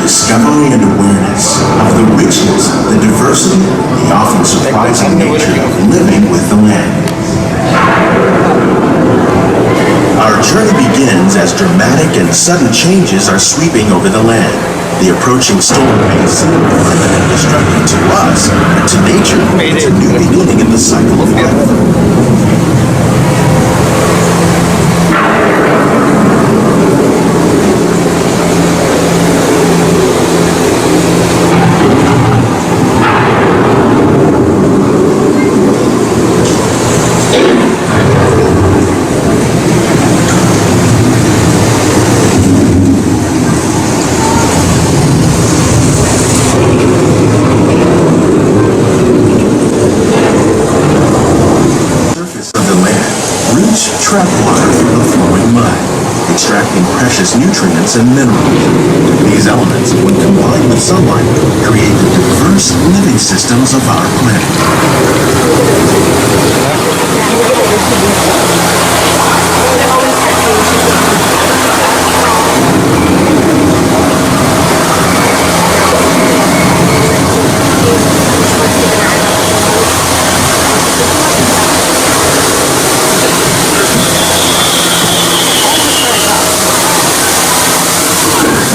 Discovery and awareness of the richness, the diversity, the often surprising nature of living with the land. Our journey begins as dramatic and sudden changes are sweeping over the land. The approaching storm may seem violent and destructive to us, but to nature, it's a new beginning in the cycle of life. Trap water through the flowing mud, extracting precious nutrients and minerals. These elements, when combined with sunlight, create the diverse living systems of our planet.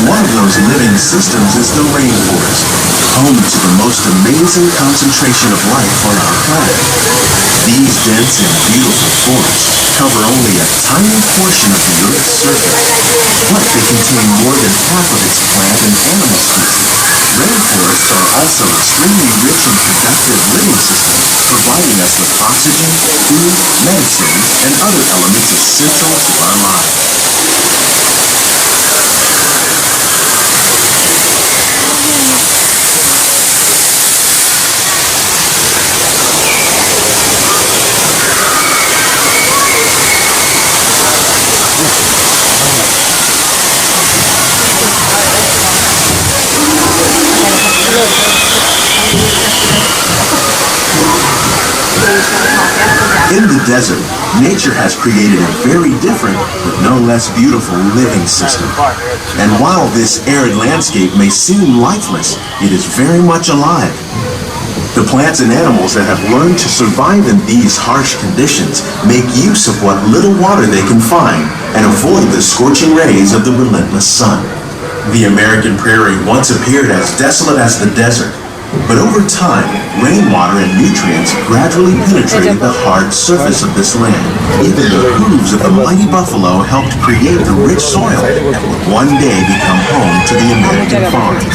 One of those living systems is the rainforest, home to the most amazing concentration of life on our planet. These dense and beautiful forests cover only a tiny portion of the Earth's surface, but they contain more than half of its plant and animal species. Rainforests are also extremely rich and productive living systems, providing us with oxygen, food, medicines, and other elements essential to our lives. In the desert, nature has created a very different, but no less beautiful living system. And while this arid landscape may seem lifeless, it is very much alive. The plants and animals that have learned to survive in these harsh conditions make use of what little water they can find and avoid the scorching rays of the relentless sun. The American prairie once appeared as desolate as the desert, but over time, rainwater and nutrients gradually penetrated the hard surface of this land. Even the hooves of the mighty buffalo helped create the rich soil that would one day become home to the American farms.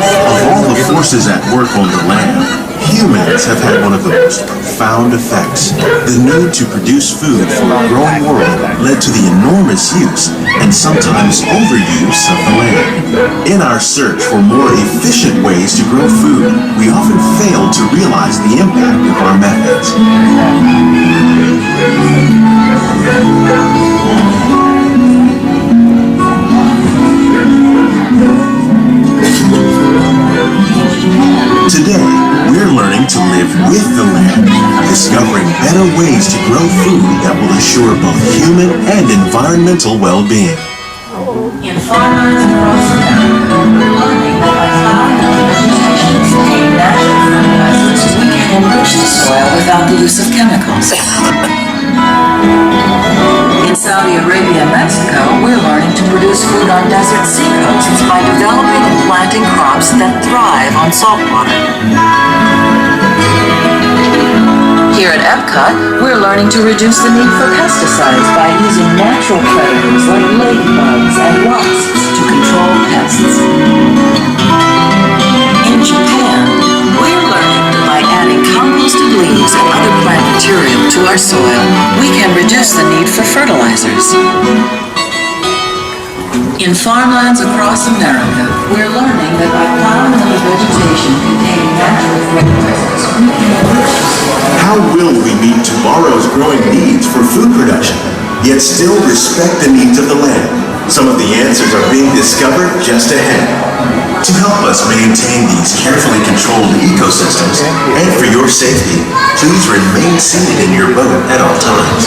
Of all the forces at work on the land, humans have had one of the most profound effects. The need to produce food for a growing world led to the enormous use and sometimes overuse of the land. In our search for more efficient ways to grow food, we often fail to realize the impact of our methods. Today, we're learning to live with the land, discovering better ways to grow food that will assure both human and environmental well-being. In farmlands across America, we're learning that by plowing out vegetation and native fertilizers, we can enrich the soil without the use of chemicals. In Saudi Arabia and Mexico, we're learning to produce food on desert seacoasts by developing and planting crops that thrive on salt water. Here at Epcot, we're learning to reduce the need for pesticides by using natural predators like ladybugs and wasps to control pests. In Japan, we're learning that by adding compost our soil, we can reduce the need for fertilizers. In farmlands across America, we're learning that by plowing the vegetation containing natural fertilizers, we can enrich the soil. How will we meet tomorrow's growing needs for food production, yet still respect the needs of the land? Some of the answers are being discovered just ahead. To help us maintain these carefully controlled ecosystems, and for your safety, please remain seated in your boat at all times.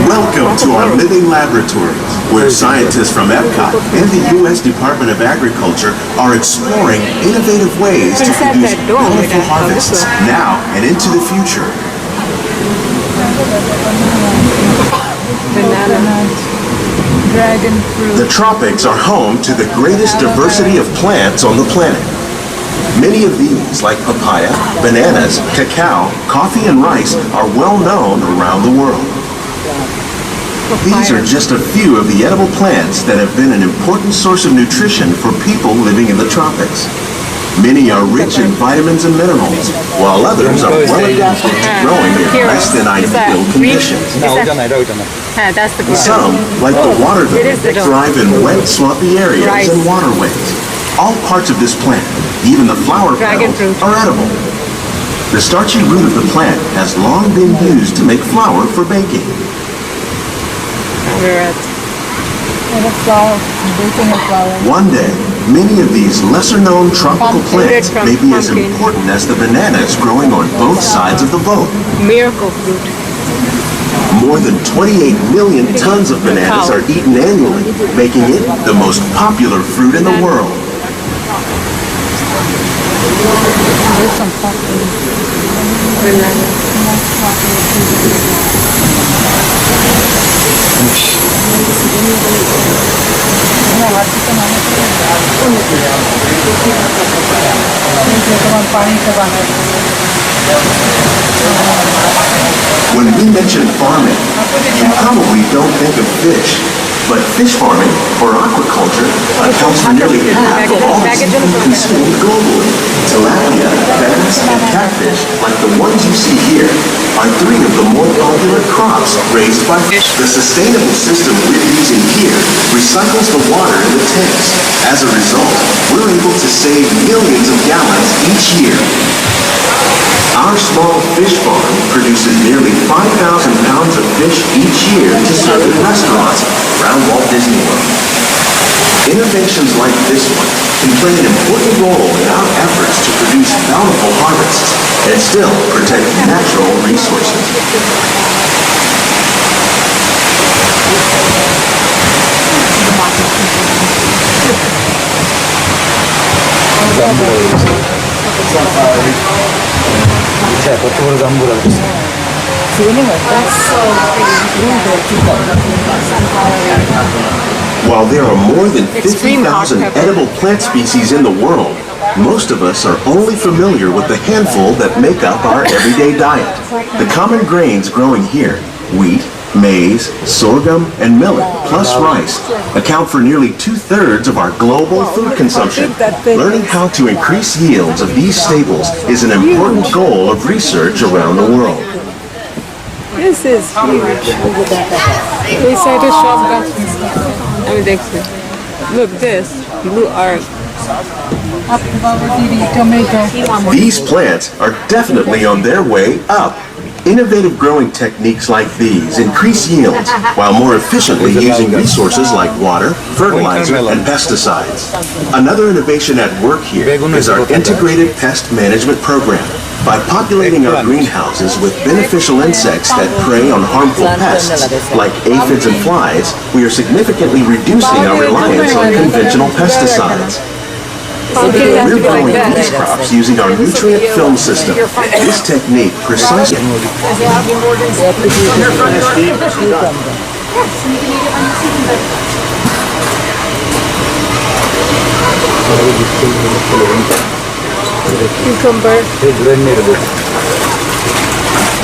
Welcome to our living laboratories, where scientists from Epcot and the U.S. Department of Agriculture are exploring innovative ways to produce wonderful harvests now and into the future. Dragon fruit. The tropics are home to the greatest diversity of plants on the planet. Many of these, like papaya, bananas, cacao, coffee, and rice, are well known around the world. These are just a few of the edible plants that have been an important source of nutrition for people living in the tropics. Many are rich in vitamins and minerals, while others are well adapted to growing in less than ideal conditions. That's the good. Some, like the water lily, thrive in wet, swampy areas and waterways. All parts of this plant, even the flower petals, are edible. The starchy root of the plant has long been used to make flour for baking. We're at baking a flower. One day, many of these lesser-known tropical plants may be as important as the bananas growing on both sides of the boat. Miracle fruit. More than 28 million tons of bananas are eaten annually, making it the most popular fruit in the world. There's some coffee. When we mention farming, you probably don't think of fish. But fish farming, or aquaculture, accounts for nearly half of all seafood consumed globally. Tilapia, bass, and catfish, like the ones you see here, are three of the more popular crops raised by fish. The sustainable system we're using here recycles the water in the tanks. As a result, we're able to save millions of gallons each year. Our small fish farm produces nearly 5,000 pounds of fish each year to serve in restaurants around Walt Disney World. Innovations like this one can play an important role in our efforts to produce bountiful harvests and still protect natural resources. While there are more than 50,000 edible plant species in the world, most of us are only familiar with the handful that make up our everyday diet. The common grains growing here, wheat, maize, sorghum, and millet, plus rice, account for nearly 2/3 of our global food consumption. Learning how to increase yields of these staples is an important goal of research around the world. This is huge. Inside the shop got some stuff. I mean, look, this blue art. These plants are definitely on their way up. Innovative growing techniques like these increase yields while more efficiently using resources like water, fertilizer, and pesticides. Another innovation at work here is our integrated pest management program. By populating our greenhouses with beneficial insects that prey on harmful pests, like aphids and flies, we are significantly reducing our reliance on conventional pesticides. We're growing these crops using our nutrient film system. This technique precisely Cucumber.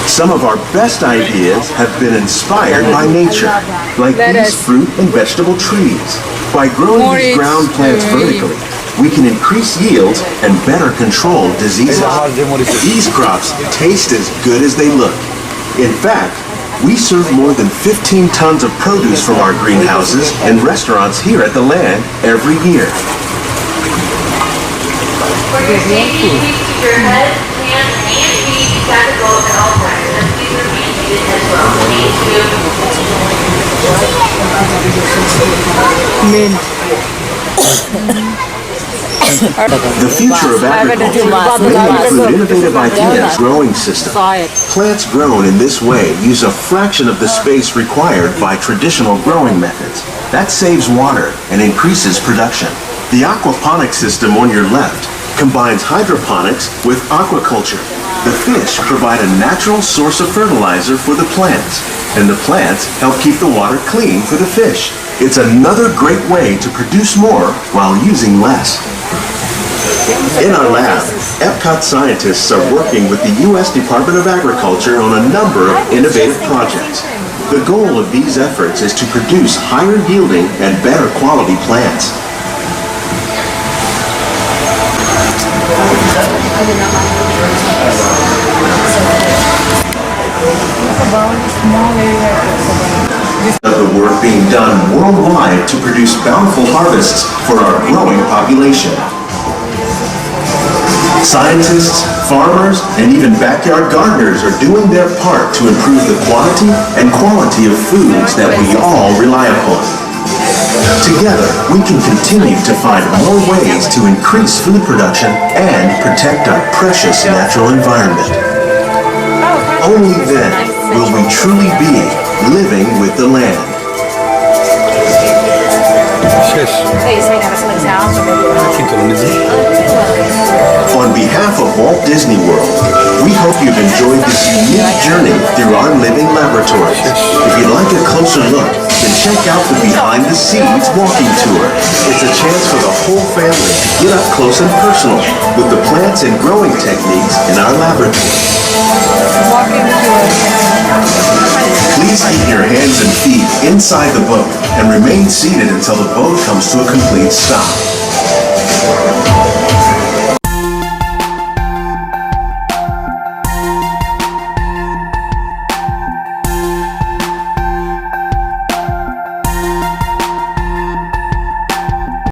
Some of our best ideas have been inspired by nature, like these Lettuce. fruit and vegetable trees. By growing these Mortgage ground plants to vertically, we can increase yields and better control diseases. These crops taste as good as they look. In fact, we serve more than 15 tons of produce from our greenhouses and restaurants here at the land every year. For your safety, please keep your head, hands, and feet tactical at all times, and please remain seated as well. Thank you. Mint. The future of agriculture may include innovative ideas growing systems. Plants grown in this way use a fraction of the space required by traditional growing methods. That saves water and increases production. The aquaponics system on your left combines hydroponics with aquaculture. The fish provide a natural source of fertilizer for the plants, and the plants help keep the water clean for the fish. It's another great way to produce more while using less. In our lab, Epcot scientists are working with the U.S. Department of Agriculture on a number of innovative projects. The goal of these efforts is to produce higher yielding and better quality plants. Of the work being done worldwide to produce bountiful harvests for our growing population. Scientists, farmers, and even backyard gardeners are doing their part to improve the quantity and quality of foods that we all rely upon. Together, we can continue to find more ways to increase food production and protect our precious natural environment. Only then will we truly be living with the land. On behalf of Walt Disney World, we hope you've enjoyed this unique journey through our living laboratories. If you'd like a closer look, then check out the Behind the Scenes walking tour. It's a chance for the whole family to get up close and personal with the plants and growing techniques in our laboratory. Please keep your hands and feet inside the boat and remain seated until the boat comes to a complete stop.